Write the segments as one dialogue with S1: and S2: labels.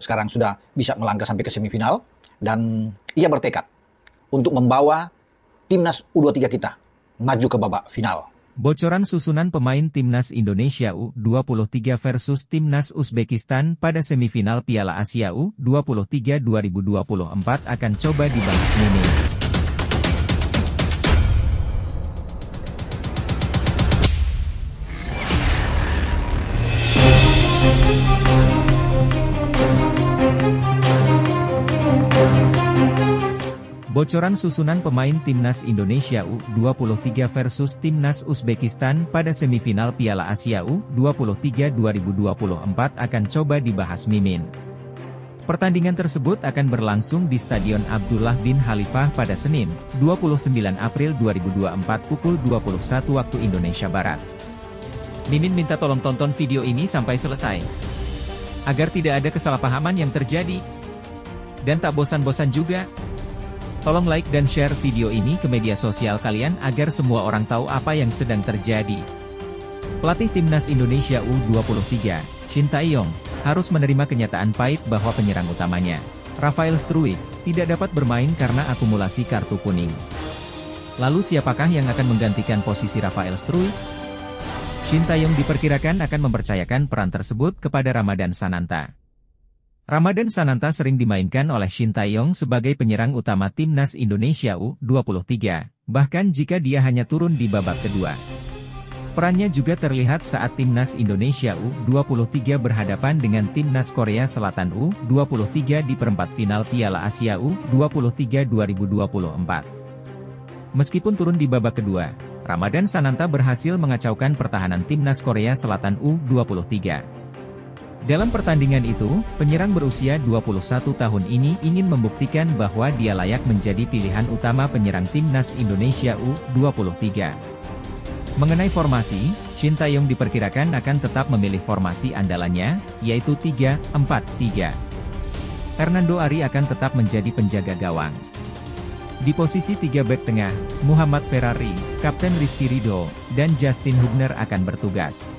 S1: sekarang sudah bisa melangkah sampai ke semifinal, dan ia bertekad untuk membawa timnas U23 kita maju ke babak final.
S2: Bocoran susunan pemain timnas Indonesia U23 versus timnas Uzbekistan pada semifinal Piala Asia U23 2024 akan coba dibahas Mimin. Bocoran susunan pemain timnas Indonesia U23 versus timnas Uzbekistan pada semifinal Piala Asia U23 2024 akan coba dibahas Mimin. Pertandingan tersebut akan berlangsung di Stadion Abdullah bin Khalifah pada Senin, 29 April 2024 pukul 21 waktu Indonesia Barat. Mimin minta tolong tonton video ini sampai selesai, agar tidak ada kesalahpahaman yang terjadi. Dan tak bosan-bosan juga, tolong like dan share video ini ke media sosial kalian agar semua orang tahu apa yang sedang terjadi. Pelatih timnas Indonesia U23, Shin Tae-yong, harus menerima kenyataan pahit bahwa penyerang utamanya, Rafael Struijk, tidak dapat bermain karena akumulasi kartu kuning. Lalu siapakah yang akan menggantikan posisi Rafael Struijk? Shin Tae-yong diperkirakan akan mempercayakan peran tersebut kepada Ramadan Sananta. Ramadan Sananta sering dimainkan oleh Shin Tae-yong sebagai penyerang utama timnas Indonesia U23, bahkan jika dia hanya turun di babak kedua. Perannya juga terlihat saat timnas Indonesia U23 berhadapan dengan timnas Korea Selatan U23 di perempat final Piala Asia U23 2024. Meskipun turun di babak kedua, Ramadan Sananta berhasil mengacaukan pertahanan timnas Korea Selatan U23. Dalam pertandingan itu, penyerang berusia 21 tahun ini ingin membuktikan bahwa dia layak menjadi pilihan utama penyerang timnas Indonesia U23. Mengenai formasi, Shin Tae-yong diperkirakan akan tetap memilih formasi andalannya, yaitu 3-4-3. Hernando Ari akan tetap menjadi penjaga gawang. Di posisi 3 bek tengah, Muhammad Ferrari, Kapten Rizky Ridho, dan Justin Hubner akan bertugas.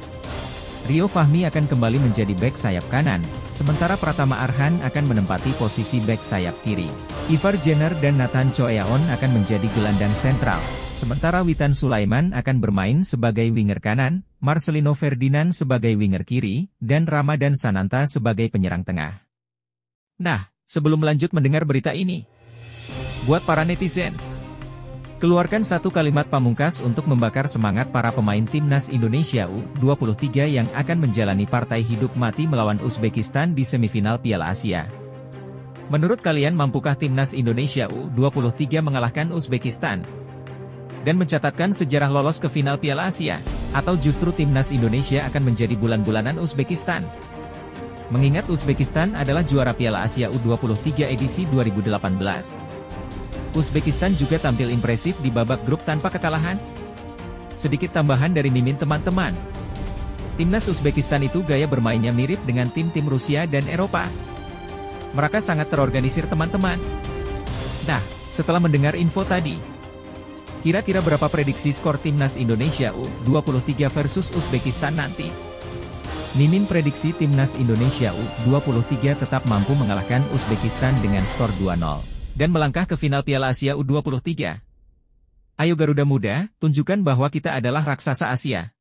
S2: Rio Fahmi akan kembali menjadi bek sayap kanan, sementara Pratama Arhan akan menempati posisi bek sayap kiri. Ivar Jenner dan Nathan Choeaon akan menjadi gelandang sentral, sementara Witan Sulaiman akan bermain sebagai winger kanan, Marcelino Ferdinand sebagai winger kiri, dan Ramadan Sananta sebagai penyerang tengah. Nah, sebelum lanjut mendengar berita ini, buat para netizen, keluarkan satu kalimat pamungkas untuk membakar semangat para pemain timnas Indonesia U23 yang akan menjalani partai hidup mati melawan Uzbekistan di semifinal Piala Asia. Menurut kalian, mampukah timnas Indonesia U23 mengalahkan Uzbekistan dan mencatatkan sejarah lolos ke final Piala Asia? Atau justru timnas Indonesia akan menjadi bulan-bulanan Uzbekistan? Mengingat Uzbekistan adalah juara Piala Asia U23 edisi 2018. Uzbekistan juga tampil impresif di babak grup tanpa kekalahan. Sedikit tambahan dari Mimin teman-teman. Timnas Uzbekistan itu gaya bermainnya mirip dengan tim-tim Rusia dan Eropa. Mereka sangat terorganisir teman-teman. Nah, setelah mendengar info tadi, kira-kira berapa prediksi skor timnas Indonesia U23 versus Uzbekistan nanti? Mimin prediksi timnas Indonesia U23 tetap mampu mengalahkan Uzbekistan dengan skor 2-0. Dan melangkah ke final Piala Asia U23. Ayo Garuda Muda, tunjukkan bahwa kita adalah raksasa Asia.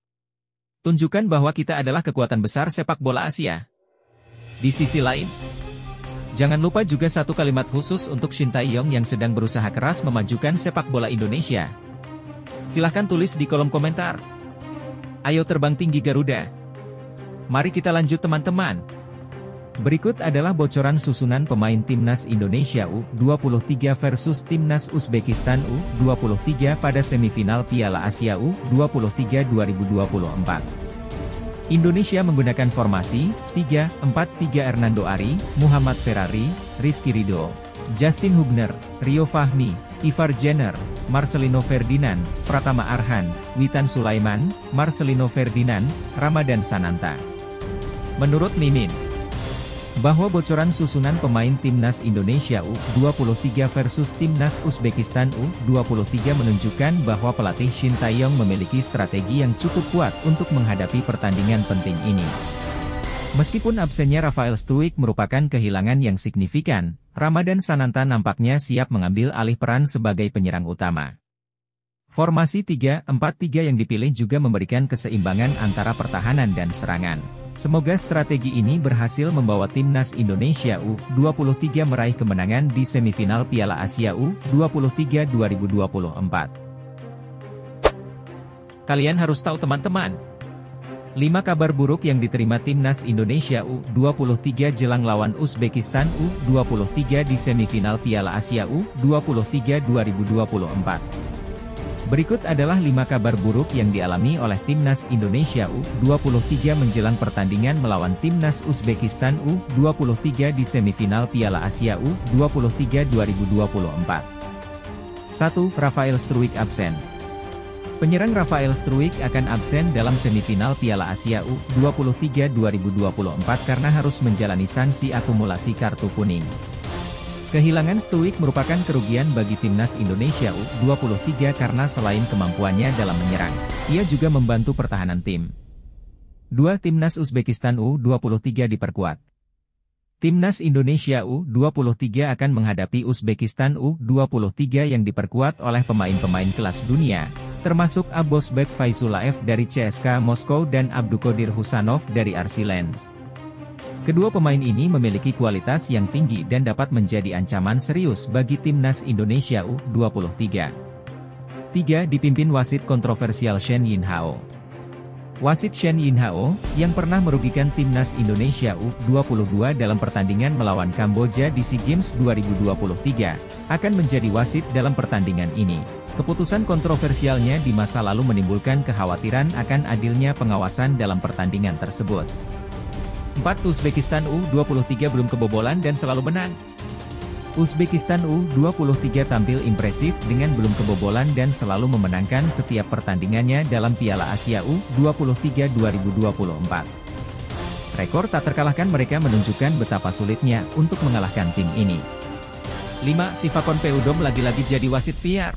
S2: Tunjukkan bahwa kita adalah kekuatan besar sepak bola Asia. Di sisi lain, jangan lupa juga satu kalimat khusus untuk Shin Tae-yong yang sedang berusaha keras memajukan sepak bola Indonesia. Silahkan tulis di kolom komentar. Ayo terbang tinggi Garuda. Mari kita lanjut teman-teman. Berikut adalah bocoran susunan pemain timnas Indonesia U23 versus timnas Uzbekistan U23 pada semifinal Piala Asia U23 2024. Indonesia menggunakan formasi 3-4-3. Hernando Ari, Muhammad Ferrari, Rizky Ridho, Justin Hubner, Rio Fahmi, Ivar Jenner, Marcelino Ferdinand, Pratama Arhan, Witan Sulaiman, Marcelino Ferdinand, Ramadan Sananta. Menurut Mimin, bahwa bocoran susunan pemain timnas Indonesia U23 versus timnas Uzbekistan U23 menunjukkan bahwa pelatih Shin Tae-yong memiliki strategi yang cukup kuat untuk menghadapi pertandingan penting ini. Meskipun absennya Rafael Struijk merupakan kehilangan yang signifikan, Ramadan Sananta nampaknya siap mengambil alih peran sebagai penyerang utama. Formasi 3-4-3 yang dipilih juga memberikan keseimbangan antara pertahanan dan serangan. Semoga strategi ini berhasil membawa timnas Indonesia U23 meraih kemenangan di semifinal Piala Asia U23 2024. Kalian harus tahu teman-teman. 5 kabar buruk yang diterima timnas Indonesia U23 jelang lawan Uzbekistan U23 di semifinal Piala Asia U23 2024. Berikut adalah 5 kabar buruk yang dialami oleh timnas Indonesia U23 menjelang pertandingan melawan timnas Uzbekistan U23 di semifinal Piala Asia U23 2024. 1. Rafael Struijk absen. Penyerang Rafael Struijk akan absen dalam semifinal Piala Asia U23 2024 karena harus menjalani sanksi akumulasi kartu kuning. Kehilangan Struijk merupakan kerugian bagi timnas Indonesia U23 karena selain kemampuannya dalam menyerang, ia juga membantu pertahanan tim. 2. Timnas Uzbekistan U23 diperkuat. Timnas Indonesia U23 akan menghadapi Uzbekistan U23 yang diperkuat oleh pemain-pemain kelas dunia, termasuk Abosbek Faizulaev dari CSKA Moskow dan Abduqodir Husanov dari RC Lens. Kedua pemain ini memiliki kualitas yang tinggi dan dapat menjadi ancaman serius bagi timnas Indonesia U23. 3. Dipimpin wasit kontroversial Shen Yinhao. Wasit Shen Yinhao, yang pernah merugikan timnas Indonesia U22 dalam pertandingan melawan Kamboja di SEA Games 2023, akan menjadi wasit dalam pertandingan ini. Keputusan kontroversialnya di masa lalu menimbulkan kekhawatiran akan adilnya pengawasan dalam pertandingan tersebut. 4. Uzbekistan U23 belum kebobolan dan selalu menang. Uzbekistan U23 tampil impresif dengan belum kebobolan dan selalu memenangkan setiap pertandingannya dalam Piala Asia U23 2024. Rekor tak terkalahkan mereka menunjukkan betapa sulitnya untuk mengalahkan tim ini. 5. Sivakon Peudom lagi-lagi jadi wasit VAR.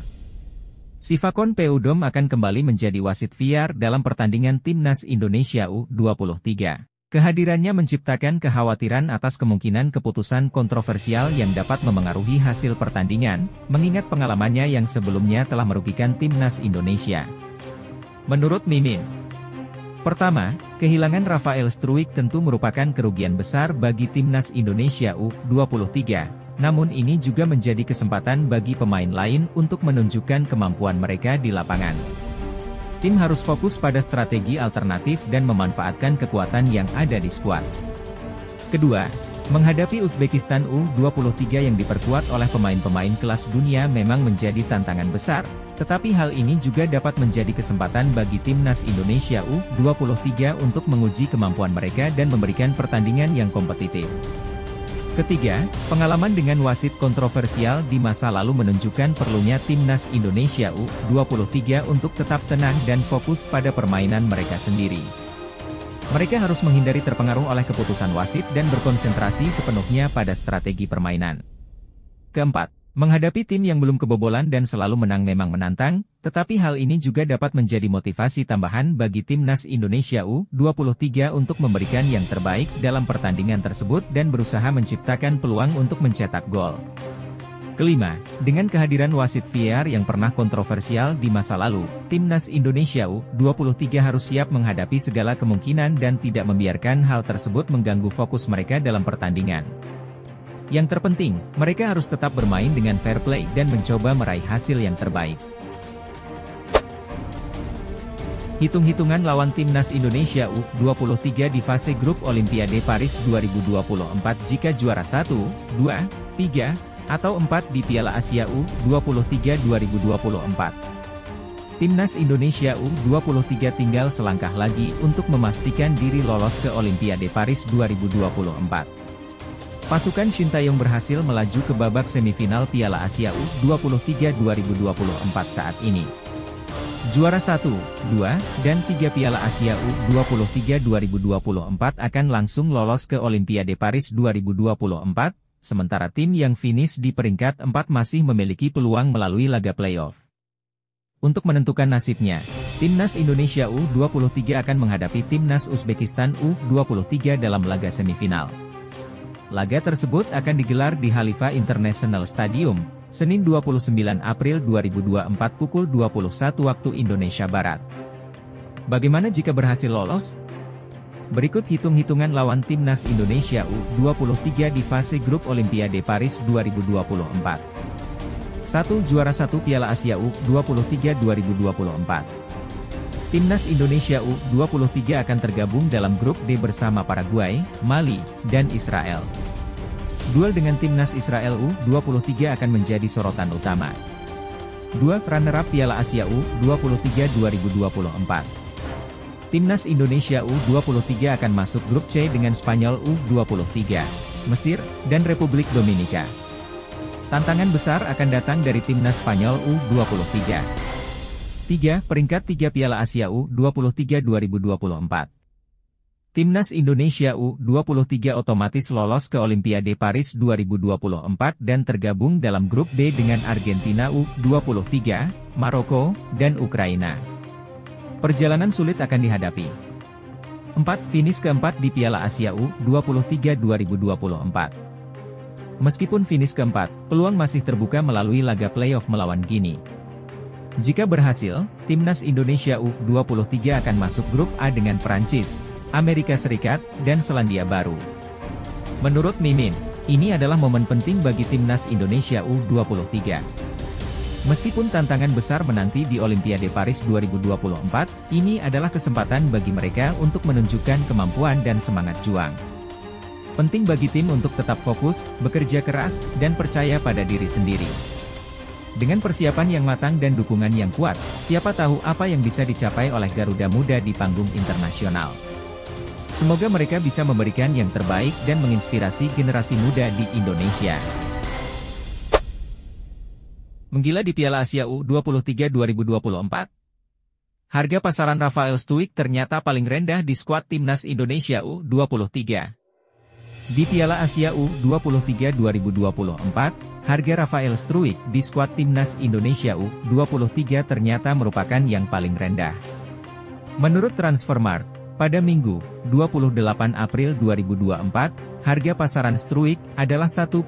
S2: Sivakon Peudom akan kembali menjadi wasit VAR dalam pertandingan timnas Indonesia U23. Kehadirannya menciptakan kekhawatiran atas kemungkinan keputusan kontroversial yang dapat memengaruhi hasil pertandingan, mengingat pengalamannya yang sebelumnya telah merugikan timnas Indonesia. Menurut Mimin, pertama, kehilangan Rafael Struijk tentu merupakan kerugian besar bagi timnas Indonesia U23, namun ini juga menjadi kesempatan bagi pemain lain untuk menunjukkan kemampuan mereka di lapangan. Tim harus fokus pada strategi alternatif dan memanfaatkan kekuatan yang ada di skuad. Kedua, menghadapi Uzbekistan U23 yang diperkuat oleh pemain-pemain kelas dunia memang menjadi tantangan besar, tetapi hal ini juga dapat menjadi kesempatan bagi timnas Indonesia U23 untuk menguji kemampuan mereka dan memberikan pertandingan yang kompetitif. Ketiga, pengalaman dengan wasit kontroversial di masa lalu menunjukkan perlunya timnas Indonesia U23 untuk tetap tenang dan fokus pada permainan mereka sendiri. Mereka harus menghindari terpengaruh oleh keputusan wasit dan berkonsentrasi sepenuhnya pada strategi permainan. Keempat, menghadapi tim yang belum kebobolan dan selalu menang memang menantang, tetapi hal ini juga dapat menjadi motivasi tambahan bagi timnas Indonesia U23 untuk memberikan yang terbaik dalam pertandingan tersebut dan berusaha menciptakan peluang untuk mencetak gol. Kelima, dengan kehadiran wasit VAR yang pernah kontroversial di masa lalu, timnas Indonesia U23 harus siap menghadapi segala kemungkinan dan tidak membiarkan hal tersebut mengganggu fokus mereka dalam pertandingan. Yang terpenting, mereka harus tetap bermain dengan fair play dan mencoba meraih hasil yang terbaik. Hitung-hitungan lawan timnas Indonesia U23 di fase grup Olimpiade Paris 2024 jika juara 1, 2, 3, atau 4 di Piala Asia U23 2024. Timnas Indonesia U23 tinggal selangkah lagi untuk memastikan diri lolos ke Olimpiade Paris 2024. Pasukan Sintayong berhasil melaju ke babak semifinal Piala Asia U23 2024 saat ini. Juara 1, 2, dan 3 Piala Asia U23 2024 akan langsung lolos ke Olimpiade Paris 2024, sementara tim yang finish di peringkat 4 masih memiliki peluang melalui laga playoff. Untuk menentukan nasibnya, Timnas Indonesia U23 akan menghadapi Timnas Uzbekistan U23 dalam laga semifinal. Laga tersebut akan digelar di Khalifa International Stadium, Senin 29 April 2024 pukul 21 waktu Indonesia Barat. Bagaimana jika berhasil lolos? Berikut hitung-hitungan lawan Timnas Indonesia U23 di fase grup Olimpiade Paris 2024. 1. Juara 1 Piala Asia U23 2024. Timnas Indonesia U23 akan tergabung dalam grup D bersama Paraguay, Mali, dan Israel. Duel dengan Timnas Israel U23 akan menjadi sorotan utama. 2. Runner-up Piala Asia U23 2024. Timnas Indonesia U23 akan masuk grup C dengan Spanyol U23, Mesir, dan Republik Dominika. Tantangan besar akan datang dari Timnas Spanyol U23. 3. Peringkat 3 Piala Asia U23 2024. Timnas Indonesia U23 otomatis lolos ke Olimpiade Paris 2024 dan tergabung dalam grup D dengan Argentina U23, Maroko, dan Ukraina. Perjalanan sulit akan dihadapi. 4. Finish keempat di Piala Asia U23 2024. Meskipun finish keempat, peluang masih terbuka melalui laga playoff melawan Guinea. Jika berhasil, Timnas Indonesia U23 akan masuk grup A dengan Prancis, Amerika Serikat, dan Selandia Baru. Menurut Mimin, ini adalah momen penting bagi Timnas Indonesia U23. Meskipun tantangan besar menanti di Olimpiade Paris 2024, ini adalah kesempatan bagi mereka untuk menunjukkan kemampuan dan semangat juang. Penting bagi tim untuk tetap fokus, bekerja keras, dan percaya pada diri sendiri. Dengan persiapan yang matang dan dukungan yang kuat, siapa tahu apa yang bisa dicapai oleh Garuda Muda di panggung internasional. Semoga mereka bisa memberikan yang terbaik dan menginspirasi generasi muda di Indonesia. Menggila di Piala Asia U23 2024. Harga pasaran Rafael Struijk ternyata paling rendah di skuad Timnas Indonesia U23. Di Piala Asia U23 2024, harga Rafael Struijk di skuad Timnas Indonesia U23 ternyata merupakan yang paling rendah. Menurut Transfermarkt, pada Minggu, 28 April 2024, harga pasaran Struijk adalah 1,30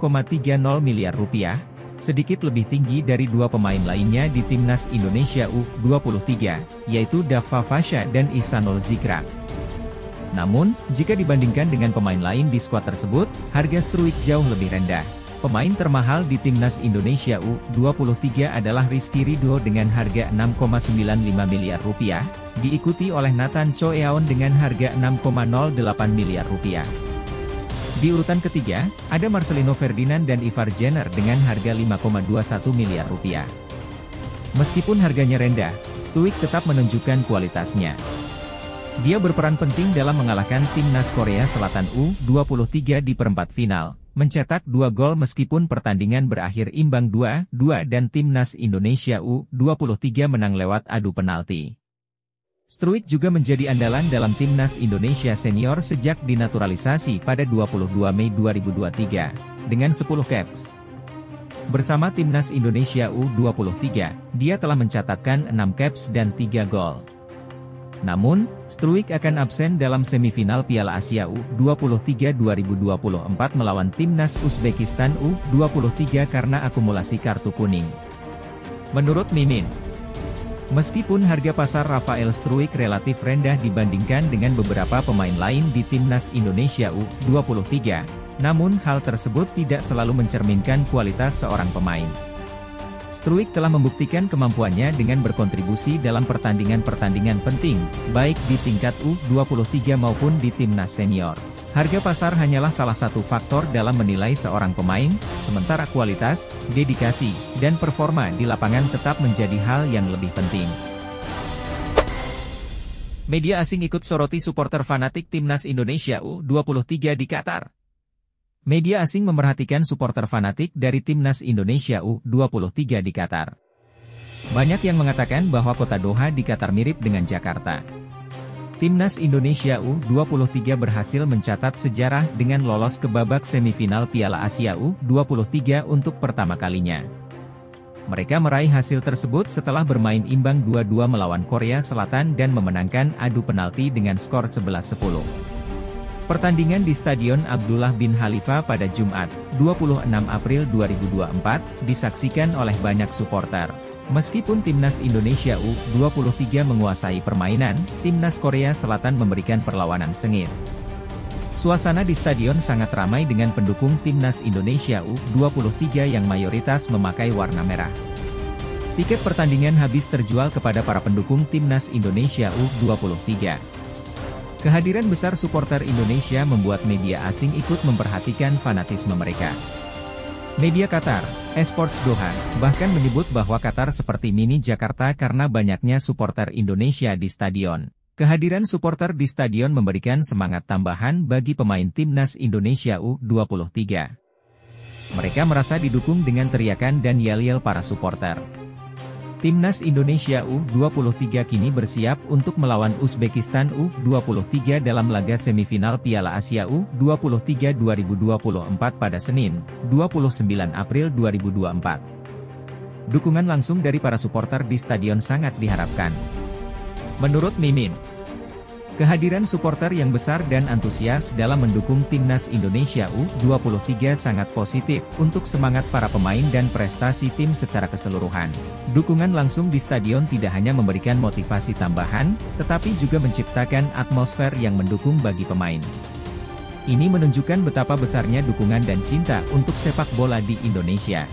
S2: miliar rupiah, sedikit lebih tinggi dari dua pemain lainnya di Timnas Indonesia U23, yaitu Dafa Fasha dan Ihsanul Zikrak. Namun, jika dibandingkan dengan pemain lain di skuad tersebut, harga Struijk jauh lebih rendah. Pemain termahal di Timnas Indonesia U23 adalah Rizky Ridho dengan harga 6,95 miliar rupiah, diikuti oleh Nathan Choeaon dengan harga 6,08 miliar rupiah. Di urutan ketiga, ada Marcelino Ferdinand dan Ivar Jenner dengan harga 5,21 miliar rupiah. Meskipun harganya rendah, Struijk tetap menunjukkan kualitasnya. Dia berperan penting dalam mengalahkan Timnas Korea Selatan U23 di perempat final, mencetak 2 gol meskipun pertandingan berakhir imbang 2-2 dan Timnas Indonesia U23 menang lewat adu penalti. Struijk juga menjadi andalan dalam Timnas Indonesia Senior sejak dinaturalisasi pada 22 Mei 2023, dengan 10 caps. Bersama Timnas Indonesia U23, dia telah mencatatkan 6 caps dan 3 gol. Namun, Struijk akan absen dalam semifinal Piala Asia U23 2024 melawan Timnas Uzbekistan U23 karena akumulasi kartu kuning. Menurut Mimin, meskipun harga pasar Rafael Struijk relatif rendah dibandingkan dengan beberapa pemain lain di Timnas Indonesia U23, namun hal tersebut tidak selalu mencerminkan kualitas seorang pemain. Struijk telah membuktikan kemampuannya dengan berkontribusi dalam pertandingan-pertandingan penting, baik di tingkat U23 maupun di Timnas Senior. Harga pasar hanyalah salah satu faktor dalam menilai seorang pemain, sementara kualitas, dedikasi, dan performa di lapangan tetap menjadi hal yang lebih penting. Media asing ikut soroti supporter fanatik Timnas Indonesia U23 di Qatar. Media asing memerhatikan supporter fanatik dari Timnas Indonesia U23 di Qatar. Banyak yang mengatakan bahwa kota Doha di Qatar mirip dengan Jakarta. Timnas Indonesia U23 berhasil mencatat sejarah dengan lolos ke babak semifinal Piala Asia U23 untuk pertama kalinya. Mereka meraih hasil tersebut setelah bermain imbang 2-2 melawan Korea Selatan dan memenangkan adu penalti dengan skor 11-10. Pertandingan di Stadion Abdullah bin Khalifa pada Jumat, 26 April 2024, disaksikan oleh banyak supporter. Meskipun Timnas Indonesia U23 menguasai permainan, Timnas Korea Selatan memberikan perlawanan sengit. Suasana di stadion sangat ramai dengan pendukung Timnas Indonesia U23 yang mayoritas memakai warna merah. Tiket pertandingan habis terjual kepada para pendukung Timnas Indonesia U23. Kehadiran besar supporter Indonesia membuat media asing ikut memperhatikan fanatisme mereka. Media Qatar, Esports Doha, bahkan menyebut bahwa Qatar seperti mini Jakarta karena banyaknya supporter Indonesia di stadion. Kehadiran supporter di stadion memberikan semangat tambahan bagi pemain Timnas Indonesia U23. Mereka merasa didukung dengan teriakan dan yel-yel para supporter. Timnas Indonesia U23 kini bersiap untuk melawan Uzbekistan U23 dalam laga semifinal Piala Asia U23 2024 pada Senin, 29 April 2024. Dukungan langsung dari para supporter di stadion sangat diharapkan. Menurut Mimin, kehadiran supporter yang besar dan antusias dalam mendukung Timnas Indonesia U23 sangat positif untuk semangat para pemain dan prestasi tim secara keseluruhan. Dukungan langsung di stadion tidak hanya memberikan motivasi tambahan, tetapi juga menciptakan atmosfer yang mendukung bagi pemain. Ini menunjukkan betapa besarnya dukungan dan cinta untuk sepak bola di Indonesia.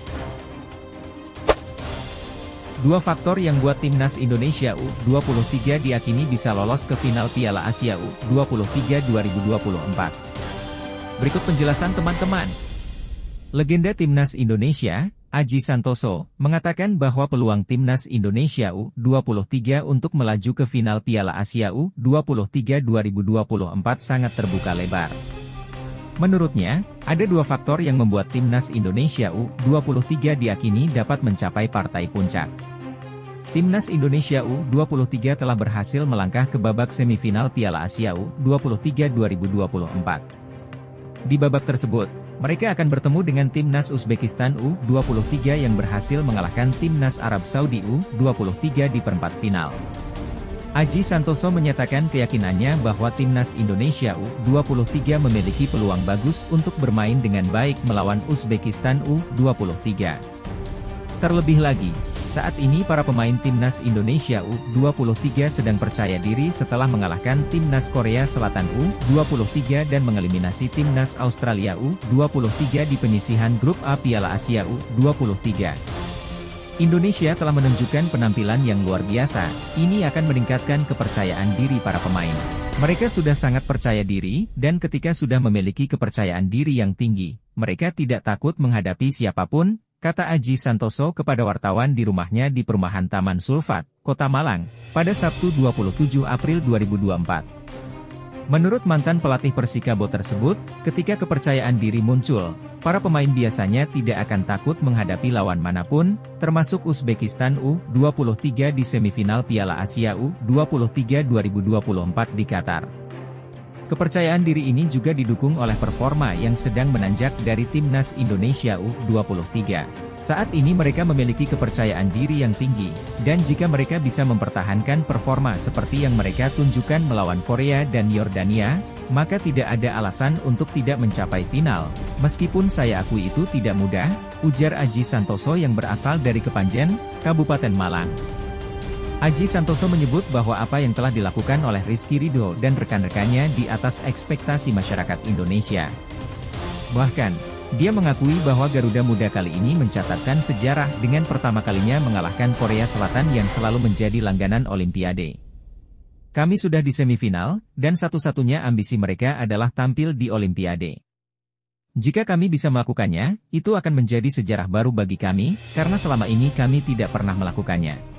S2: Dua faktor yang buat Timnas Indonesia U23 diyakini bisa lolos ke final Piala Asia U23 2024. Berikut penjelasan teman-teman. Legenda Timnas Indonesia, Aji Santoso, mengatakan bahwa peluang Timnas Indonesia U23 untuk melaju ke final Piala Asia U23 2024 sangat terbuka lebar. Menurutnya, ada dua faktor yang membuat Timnas Indonesia U23 diyakini dapat mencapai partai puncak. Timnas Indonesia U23 telah berhasil melangkah ke babak semifinal Piala Asia U23 2024. Di babak tersebut, mereka akan bertemu dengan Timnas Uzbekistan U23 yang berhasil mengalahkan Timnas Arab Saudi U23 di perempat final. Aji Santoso menyatakan keyakinannya bahwa Timnas Indonesia U23 memiliki peluang bagus untuk bermain dengan baik melawan Uzbekistan U23. Terlebih lagi, saat ini para pemain Timnas Indonesia U23 sedang percaya diri setelah mengalahkan Timnas Korea Selatan U23 dan mengeliminasi Timnas Australia U23 di penyisihan grup A Piala Asia U23. Indonesia telah menunjukkan penampilan yang luar biasa, ini akan meningkatkan kepercayaan diri para pemain. Mereka sudah sangat percaya diri, dan ketika sudah memiliki kepercayaan diri yang tinggi, mereka tidak takut menghadapi siapapun, kata Aji Santoso kepada wartawan di rumahnya di Perumahan Taman Sulfat, Kota Malang, pada Sabtu 27 April 2024. Menurut mantan pelatih Persikabo tersebut, ketika kepercayaan diri muncul, para pemain biasanya tidak akan takut menghadapi lawan manapun, termasuk Uzbekistan U23 di semifinal Piala Asia U23 2024 di Qatar. Kepercayaan diri ini juga didukung oleh performa yang sedang menanjak dari Timnas Indonesia U23. Saat ini mereka memiliki kepercayaan diri yang tinggi, dan jika mereka bisa mempertahankan performa seperti yang mereka tunjukkan melawan Korea dan Yordania, maka tidak ada alasan untuk tidak mencapai final. Meskipun saya akui itu tidak mudah, ujar Aji Santoso yang berasal dari Kepanjen, Kabupaten Malang. Aji Santoso menyebut bahwa apa yang telah dilakukan oleh Rizky Ridho dan rekan-rekannya di atas ekspektasi masyarakat Indonesia. Bahkan, dia mengakui bahwa Garuda Muda kali ini mencatatkan sejarah dengan pertama kalinya mengalahkan Korea Selatan yang selalu menjadi langganan Olimpiade. Kami sudah di semifinal, dan satu-satunya ambisi mereka adalah tampil di Olimpiade. Jika kami bisa melakukannya, itu akan menjadi sejarah baru bagi kami, karena selama ini kami tidak pernah melakukannya.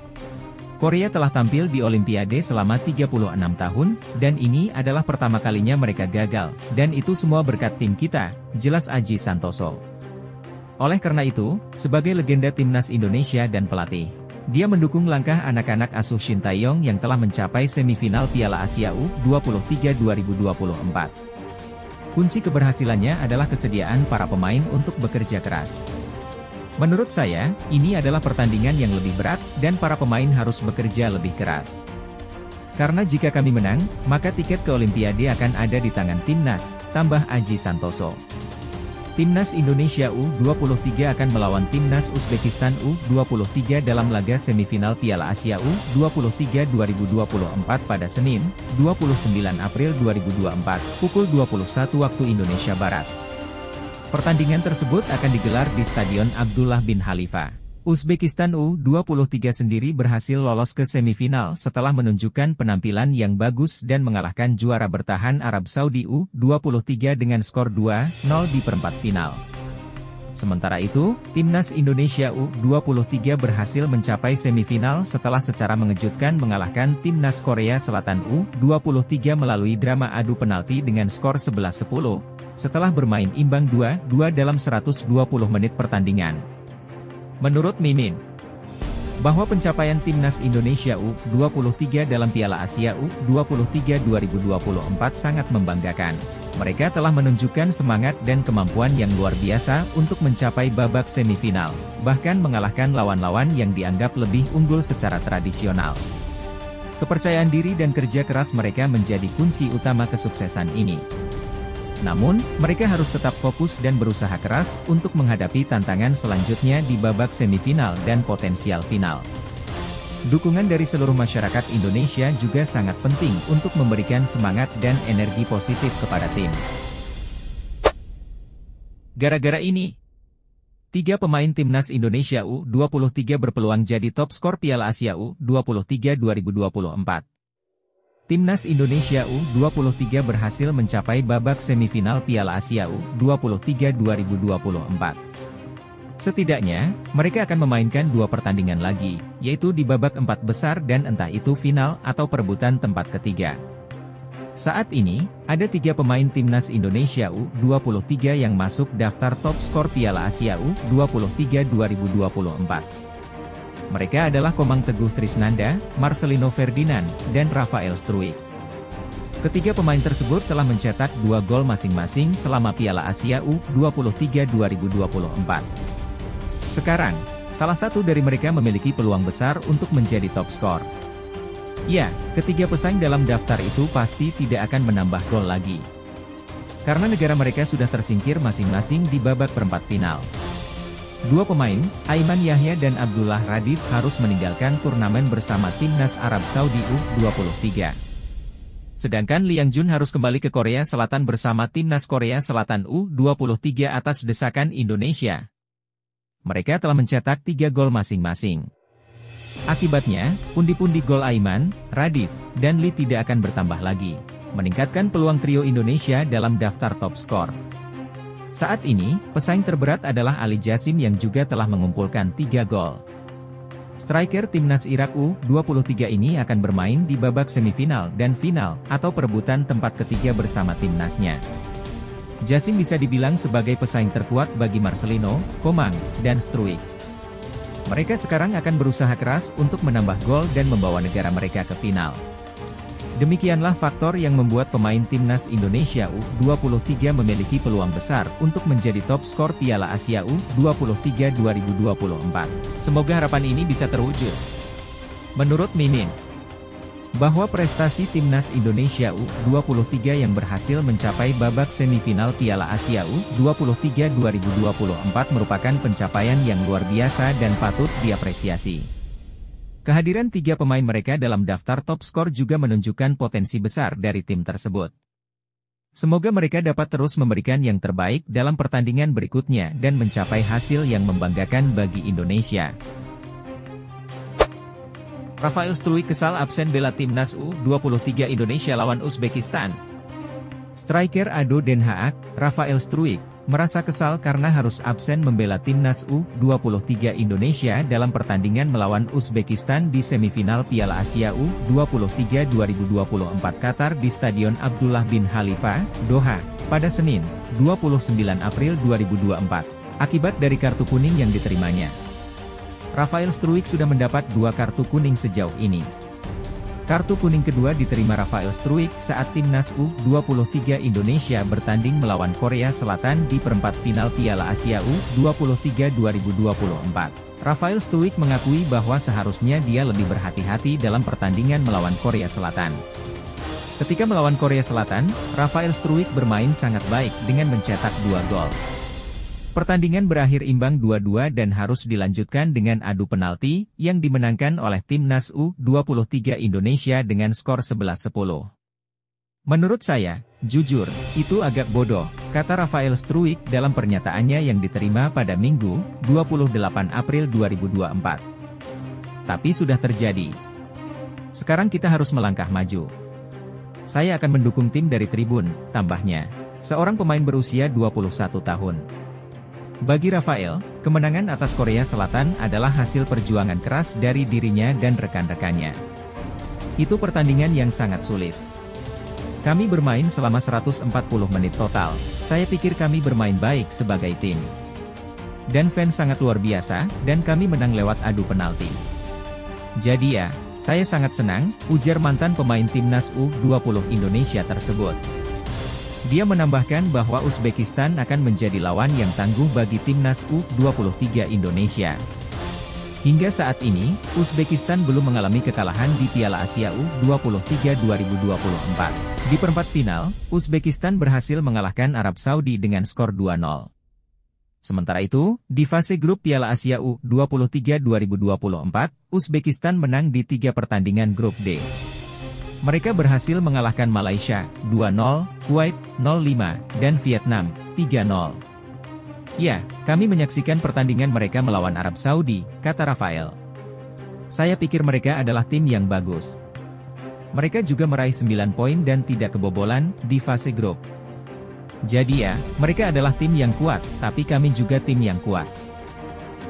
S2: Korea telah tampil di Olimpiade selama 36 tahun, dan ini adalah pertama kalinya mereka gagal, dan itu semua berkat tim kita, jelas Aji Santoso. Oleh karena itu, sebagai legenda Timnas Indonesia dan pelatih, dia mendukung langkah anak-anak asuh Shin Tae-yong yang telah mencapai semifinal Piala Asia U23 2024. Kunci keberhasilannya adalah kesediaan para pemain untuk bekerja keras. Menurut saya, ini adalah pertandingan yang lebih berat, dan para pemain harus bekerja lebih keras. Karena jika kami menang, maka tiket ke Olimpiade akan ada di tangan Timnas, tambah Aji Santoso. Timnas Indonesia U23 akan melawan Timnas Uzbekistan U23 dalam laga semifinal Piala Asia U23 2024 pada Senin, 29 April 2024, pukul 21 waktu Indonesia Barat. Pertandingan tersebut akan digelar di Stadion Abdullah bin Khalifa. Uzbekistan U23 sendiri berhasil lolos ke semifinal setelah menunjukkan penampilan yang bagus dan mengalahkan juara bertahan Arab Saudi U23 dengan skor 2-0 di perempat final. Sementara itu, Timnas Indonesia U23 berhasil mencapai semifinal setelah secara mengejutkan mengalahkan Timnas Korea Selatan U23 melalui drama adu penalti dengan skor 11-10, setelah bermain imbang 2-2 dalam 120 menit pertandingan. Menurut Mimin, bahwa pencapaian Timnas Indonesia U23 dalam Piala Asia U23 2024 sangat membanggakan. Mereka telah menunjukkan semangat dan kemampuan yang luar biasa untuk mencapai babak semifinal, bahkan mengalahkan lawan-lawan yang dianggap lebih unggul secara tradisional. Kepercayaan diri dan kerja keras mereka menjadi kunci utama kesuksesan ini. Namun, mereka harus tetap fokus dan berusaha keras untuk menghadapi tantangan selanjutnya di babak semifinal dan potensial final. Dukungan dari seluruh masyarakat Indonesia juga sangat penting untuk memberikan semangat dan energi positif kepada tim. Gara-gara ini, 3 pemain Timnas Indonesia U23 berpeluang jadi top skor Piala Asia U23 2024. Timnas Indonesia U23 berhasil mencapai babak semifinal Piala Asia U23 2024. Setidaknya, mereka akan memainkan 2 pertandingan lagi, yaitu di babak 4 besar dan entah itu final atau perebutan tempat ketiga. Saat ini, ada 3 pemain Timnas Indonesia U23 yang masuk daftar top skor Piala Asia U23 2024. Mereka adalah Komang Teguh Trisnanda, Marcelino Ferdinand, dan Rafael Struijk. Ketiga pemain tersebut telah mencetak 2 gol masing-masing selama Piala Asia U23 2024. Sekarang, salah satu dari mereka memiliki peluang besar untuk menjadi top skor. Ya, ketiga pesaing dalam daftar itu pasti tidak akan menambah gol lagi. Karena negara mereka sudah tersingkir masing-masing di babak perempat final. 2 pemain, Aiman Yahya dan Abdullah Radif harus meninggalkan turnamen bersama Timnas Arab Saudi U23. Sedangkan Liang Jun harus kembali ke Korea Selatan bersama Timnas Korea Selatan U23 atas desakan Indonesia. Mereka telah mencetak 3 gol masing-masing. Akibatnya, pundi-pundi gol Aiman, Radif, dan Lee tidak akan bertambah lagi, meningkatkan peluang trio Indonesia dalam daftar top skor. Saat ini, pesaing terberat adalah Ali Jasim yang juga telah mengumpulkan 3 gol. Striker Timnas Irak U23 ini akan bermain di babak semifinal dan final, atau perebutan tempat ketiga bersama timnasnya. Jasim bisa dibilang sebagai pesaing terkuat bagi Marcelino, Komang, dan Struijk. Mereka sekarang akan berusaha keras untuk menambah gol dan membawa negara mereka ke final. Demikianlah faktor yang membuat pemain Timnas Indonesia U23 memiliki peluang besar untuk menjadi top skor Piala Asia U23 2024. Semoga harapan ini bisa terwujud. Menurut Mimin, bahwa prestasi Timnas Indonesia U23 yang berhasil mencapai babak semifinal Piala Asia U23 2024 merupakan pencapaian yang luar biasa dan patut diapresiasi. Kehadiran 3 pemain mereka dalam daftar top skor juga menunjukkan potensi besar dari tim tersebut. Semoga mereka dapat terus memberikan yang terbaik dalam pertandingan berikutnya dan mencapai hasil yang membanggakan bagi Indonesia. Rafael Struijk kesal absen bela Timnas U23 Indonesia lawan Uzbekistan. Striker Ado Den Haag, Rafael Struijk, merasa kesal karena harus absen membela Timnas U23 Indonesia dalam pertandingan melawan Uzbekistan di semifinal Piala Asia U23 2024 Qatar di Stadion Abdullah bin Khalifa, Doha, pada Senin, 29 April 2024, akibat dari kartu kuning yang diterimanya. Rafael Struijk sudah mendapat 2 kartu kuning sejauh ini. Kartu kuning kedua diterima Rafael Struijk saat Timnas U23 Indonesia bertanding melawan Korea Selatan di perempat final Piala Asia U23 2024. Rafael Struijk mengakui bahwa seharusnya dia lebih berhati-hati dalam pertandingan melawan Korea Selatan. Ketika melawan Korea Selatan, Rafael Struijk bermain sangat baik dengan mencetak 2 gol. Pertandingan berakhir imbang 2-2 dan harus dilanjutkan dengan adu penalti, yang dimenangkan oleh Timnas U23 Indonesia dengan skor 11-10. Menurut saya, jujur, itu agak bodoh, kata Rafael Struijk dalam pernyataannya yang diterima pada Minggu, 28 April 2024. Tapi sudah terjadi. Sekarang kita harus melangkah maju. Saya akan mendukung tim dari tribun, tambahnya. Seorang pemain berusia 21 tahun. Bagi Rafael, kemenangan atas Korea Selatan adalah hasil perjuangan keras dari dirinya dan rekan-rekannya. Itu pertandingan yang sangat sulit. Kami bermain selama 140 menit total, saya pikir kami bermain baik sebagai tim. Dan fans sangat luar biasa, dan kami menang lewat adu penalti. Jadi ya, saya sangat senang, ujar mantan pemain Timnas U20 Indonesia tersebut. Dia menambahkan bahwa Uzbekistan akan menjadi lawan yang tangguh bagi Timnas U23 Indonesia. Hingga saat ini, Uzbekistan belum mengalami kekalahan di Piala Asia U23 2024. Di perempat final, Uzbekistan berhasil mengalahkan Arab Saudi dengan skor 2-0. Sementara itu, di fase grup Piala Asia U23 2024, Uzbekistan menang di 3 pertandingan grup D. Mereka berhasil mengalahkan Malaysia 2-0, Kuwait 0-5, dan Vietnam 3-0. Ya, kami menyaksikan pertandingan mereka melawan Arab Saudi, kata Rafael. Saya pikir mereka adalah tim yang bagus. Mereka juga meraih 9 poin dan tidak kebobolan di fase grup. Jadi ya, mereka adalah tim yang kuat, tapi kami juga tim yang kuat.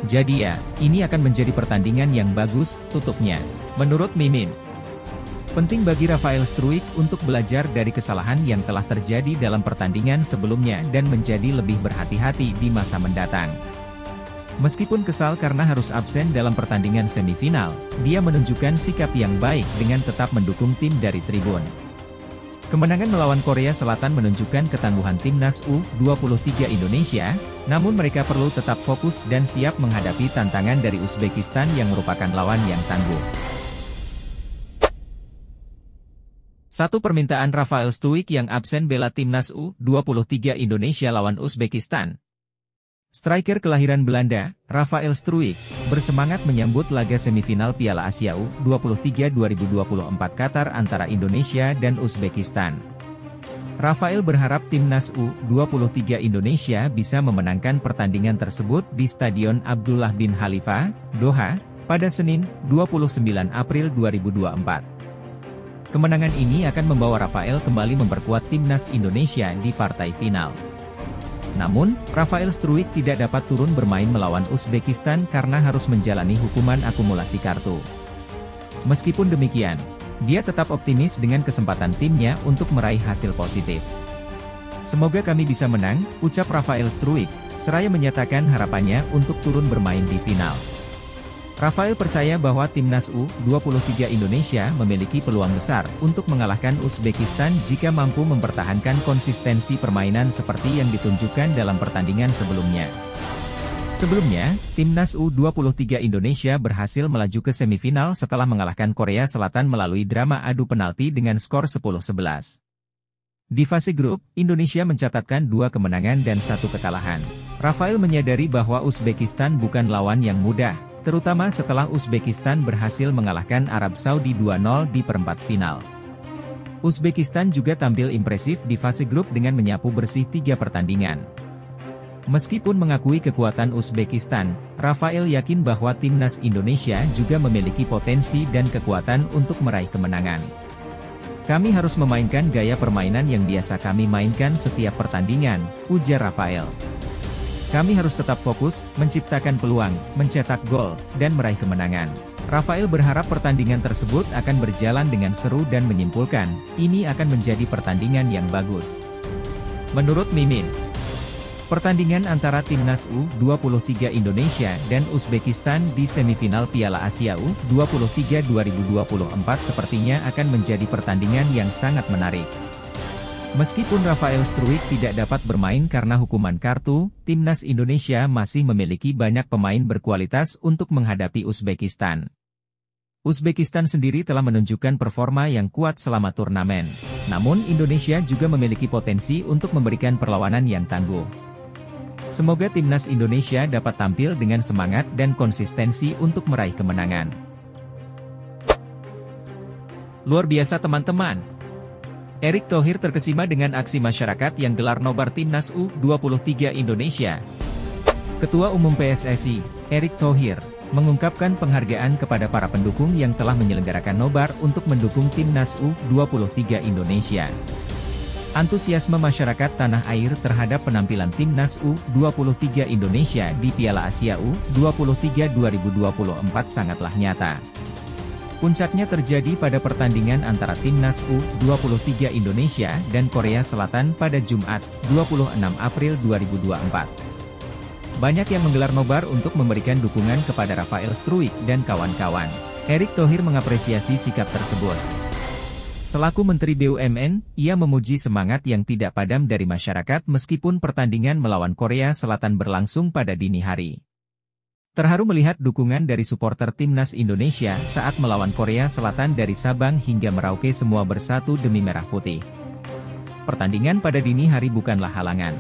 S2: Jadi ya, ini akan menjadi pertandingan yang bagus, tutupnya. Menurut Mimin, penting bagi Rafael Struijk untuk belajar dari kesalahan yang telah terjadi dalam pertandingan sebelumnya dan menjadi lebih berhati-hati di masa mendatang. Meskipun kesal karena harus absen dalam pertandingan semifinal, dia menunjukkan sikap yang baik dengan tetap mendukung tim dari tribun. Kemenangan melawan Korea Selatan menunjukkan ketangguhan Timnas U23 Indonesia, namun mereka perlu tetap fokus dan siap menghadapi tantangan dari Uzbekistan yang merupakan lawan yang tangguh. Satu permintaan Rafael Struijk yang absen bela Timnas U23 Indonesia lawan Uzbekistan. Striker kelahiran Belanda, Rafael Struijk, bersemangat menyambut laga semifinal Piala Asia U23 2024 Qatar antara Indonesia dan Uzbekistan. Rafael berharap Timnas U23 Indonesia bisa memenangkan pertandingan tersebut di Stadion Abdullah bin Khalifa, Doha, pada Senin, 29 April 2024. Kemenangan ini akan membawa Rafael kembali memperkuat Timnas Indonesia di partai final. Namun, Rafael Struijk tidak dapat turun bermain melawan Uzbekistan karena harus menjalani hukuman akumulasi kartu. Meskipun demikian, dia tetap optimis dengan kesempatan timnya untuk meraih hasil positif. Semoga kami bisa menang, ucap Rafael Struijk, seraya menyatakan harapannya untuk turun bermain di final. Rafael percaya bahwa Timnas U23 Indonesia memiliki peluang besar untuk mengalahkan Uzbekistan jika mampu mempertahankan konsistensi permainan seperti yang ditunjukkan dalam pertandingan sebelumnya. Sebelumnya, Timnas U23 Indonesia berhasil melaju ke semifinal setelah mengalahkan Korea Selatan melalui drama adu penalti dengan skor 10-11. Di fase grup, Indonesia mencatatkan 2 kemenangan dan 1 kekalahan. Rafael menyadari bahwa Uzbekistan bukan lawan yang mudah, terutama setelah Uzbekistan berhasil mengalahkan Arab Saudi 2-0 di perempat final. Uzbekistan juga tampil impresif di fase grup dengan menyapu bersih 3 pertandingan. Meskipun mengakui kekuatan Uzbekistan, Rafael yakin bahwa Timnas Indonesia juga memiliki potensi dan kekuatan untuk meraih kemenangan. Kami harus memainkan gaya permainan yang biasa kami mainkan setiap pertandingan, ujar Rafael. Kami harus tetap fokus, menciptakan peluang, mencetak gol, dan meraih kemenangan. Rafael berharap pertandingan tersebut akan berjalan dengan seru dan menyimpulkan, ini akan menjadi pertandingan yang bagus. Menurut Mimin, Pertandingan antara Timnas U23 Indonesia dan Uzbekistan di semifinal Piala Asia U23 2024 sepertinya akan menjadi pertandingan yang sangat menarik. Meskipun Rafael Struijk tidak dapat bermain karena hukuman kartu, Timnas Indonesia masih memiliki banyak pemain berkualitas untuk menghadapi Uzbekistan. Uzbekistan sendiri telah menunjukkan performa yang kuat selama turnamen. Namun Indonesia juga memiliki potensi untuk memberikan perlawanan yang tangguh. Semoga Timnas Indonesia dapat tampil dengan semangat dan konsistensi untuk meraih kemenangan. Luar biasa teman-teman! Erick Thohir terkesima dengan aksi masyarakat yang gelar nobar Timnas U23 Indonesia. Ketua Umum PSSI, Erick Thohir, mengungkapkan penghargaan kepada para pendukung yang telah menyelenggarakan nobar untuk mendukung Timnas U23 Indonesia. Antusiasme masyarakat tanah air terhadap penampilan Timnas U23 Indonesia di Piala Asia U23 2024 sangatlah nyata. Puncaknya terjadi pada pertandingan antara Timnas U23 Indonesia dan Korea Selatan pada Jumat, 26 April 2024. Banyak yang menggelar nobar untuk memberikan dukungan kepada Rafael Struijk dan kawan-kawan. Erick Thohir mengapresiasi sikap tersebut. Selaku Menteri BUMN, ia memuji semangat yang tidak padam dari masyarakat meskipun pertandingan melawan Korea Selatan berlangsung pada dini hari. Terharu melihat dukungan dari supporter Timnas Indonesia saat melawan Korea Selatan dari Sabang hingga Merauke semua bersatu demi merah putih. Pertandingan pada dini hari bukanlah halangan.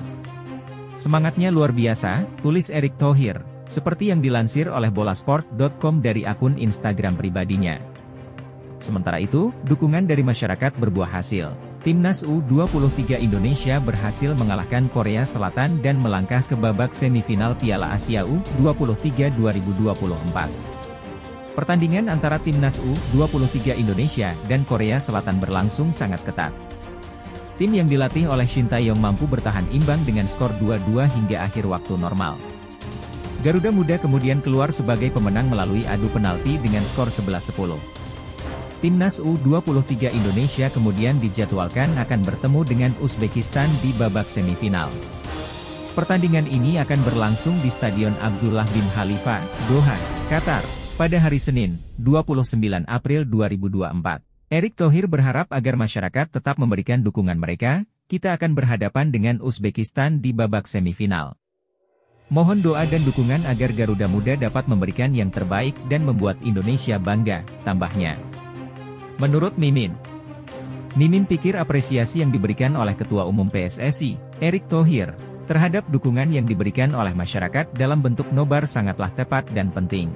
S2: Semangatnya luar biasa, tulis Erick Thohir, seperti yang dilansir oleh bolasport.com dari akun Instagram pribadinya. Sementara itu, dukungan dari masyarakat berbuah hasil. Timnas U23 Indonesia berhasil mengalahkan Korea Selatan dan melangkah ke babak semifinal Piala Asia U23 2024. Pertandingan antara Timnas U23 Indonesia dan Korea Selatan berlangsung sangat ketat. Tim yang dilatih oleh Shin Tae-yong mampu bertahan imbang dengan skor 2-2 hingga akhir waktu normal. Garuda Muda kemudian keluar sebagai pemenang melalui adu penalti dengan skor 11-10. Timnas U23 Indonesia kemudian dijadwalkan akan bertemu dengan Uzbekistan di babak semifinal. Pertandingan ini akan berlangsung di Stadion Abdullah bin Khalifa, Doha, Qatar, pada hari Senin, 29 April 2024. Erick Thohir berharap agar masyarakat tetap memberikan dukungan mereka, kita akan berhadapan dengan Uzbekistan di babak semifinal. Mohon doa dan dukungan agar Garuda Muda dapat memberikan yang terbaik dan membuat Indonesia bangga, tambahnya. Menurut Mimin pikir apresiasi yang diberikan oleh Ketua Umum PSSI, Erick Thohir, terhadap dukungan yang diberikan oleh masyarakat dalam bentuk nobar sangatlah tepat dan penting.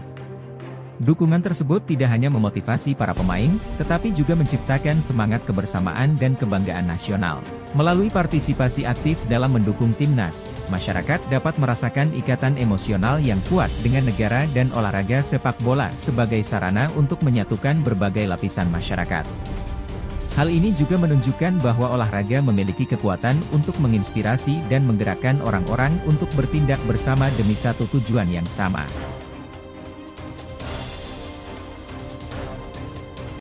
S2: Dukungan tersebut tidak hanya memotivasi para pemain, tetapi juga menciptakan semangat kebersamaan dan kebanggaan nasional. Melalui partisipasi aktif dalam mendukung timnas, masyarakat dapat merasakan ikatan emosional yang kuat dengan negara dan olahraga sepak bola sebagai sarana untuk menyatukan berbagai lapisan masyarakat. Hal ini juga menunjukkan bahwa olahraga memiliki kekuatan untuk menginspirasi dan menggerakkan orang-orang untuk bertindak bersama demi satu tujuan yang sama.